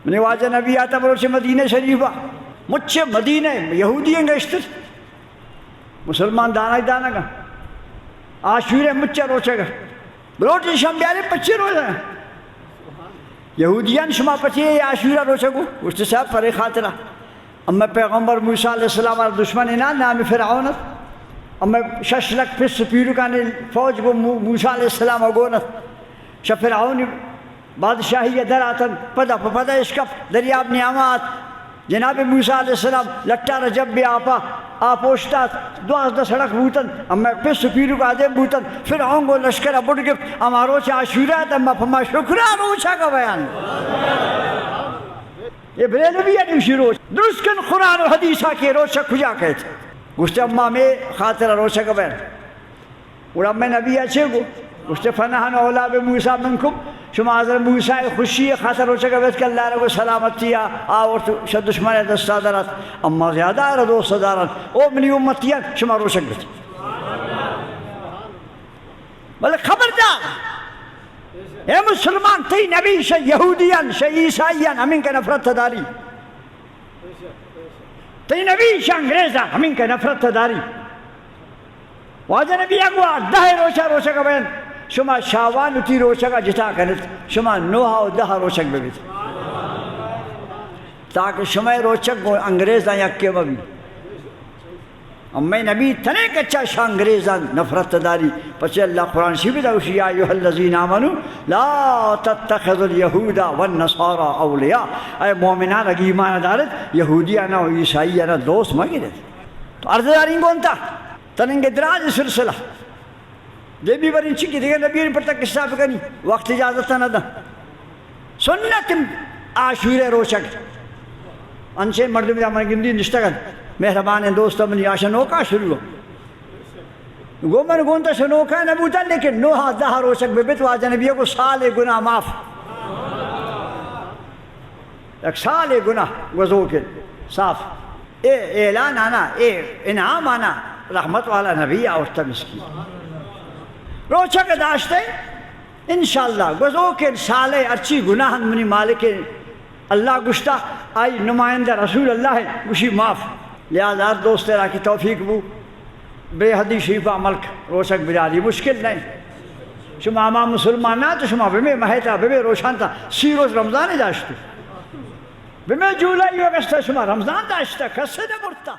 منی واجہ نبی آتا بروچے مدینہ شریفہ مچھے مدینہ یہودی ہیں گشتر مسلمان دانا گا عاشورہ مچھے روچے گا بروچے شام بیارے پچھے روچے گا یہودیان شما پچھے عاشورہ روچے گو گوشت صاحب پر خاطرہ اما پیغمبر موسیٰ علیہ السلام اور دشمن انان نام فرعونت اما ششلک پس پیرو کانے فوج کو موسیٰ علیہ السلام اگونت شا فرعون بادشاہی در آتن پدا اشکف دریاب نیامات جناب موسیٰ علیہ السلام لٹا رجب بھی آپوشتا 12 سڑک بوتن اما پس پیرو کا آدم بوتن فرعون کو لشکر بڑھ گفت اما روچ عاشورات اما پما شکرہ روچا کا بیان یہ بریلوی ہے روچ درست کن قرآن و حدیثہ کے روچہ کھجا کہتے گوشتے اما میں خاطر روچہ کا بیان اور اما نبی اچھے گو گوشتے فنہن اولا بے موسیٰ منکم شما حضرت موسیٰ خوشی خاطر روچہ کا بیت کہ اللہ رکو سلامتیا آورت شد دشمن دستا درات اما زیادہ ہے دوست دارات او منی امتیاں شما روچہ کا بیت بلے خبردار اے مسلمان تی نبی شا یہودیان شا عیسائیان ہمیں کا نفرت داری تی نبی شا انگریزان ہمیں کا نفرت داری واجہ نبی اگوا 10 روچہ کا بیان شما شاوان تی روچہ کا جتا کنت شما 9 و 10 روچہ کا بیت تاکہ شما روچہ کو انگریزان یکی مبی امی نبی تنے کچھا شاہ انگریزان نفرت داری پچھے اللہ قرآن شیفی دا اسی یا ایوہ الذین آمنوا لا تتخذ اليہود والنصارى اولیاء اے مومنان اگی ایمان دارت یہودیانا و عیسائیانا دوست مگیرت تو عرض دارین کونتا تننگ دراز سلسلہ دے بھی برین چکی دیگر نبی نے پڑتا قصہ بکنی وقت اجازتا نہ دا سنت عاشور روچک انچے مردم دا من گندی نشتگل مہربان دوست منی آشا نوکا شروع گو من گونتا شنوکا نبوتا لیکن 9 و 10 روچک بیت واجہ نبیہ کو سال گناہ معاف ایک سال گناہ وضو کے صاف اعلان آنا انعام آنا رحمت والا نبی آورتا مسکی روچک داشتے انشاءاللہ وضو کے سال اچھی گناہ منی مالک اللہ گشتہ آئی نمائندہ رسول اللہ گوشی معاف لہذا دوست تیرا کی توفیق بو بے حدی شریفہ ملک روشک بجاری مشکل نہیں شما اما مسلمان نا تو شما بمیں مہیتا بمیں روشان تا 30 روز رمضان داشتو بمیں جولائی وگستا شما رمضان داشتا کسے دے مرتا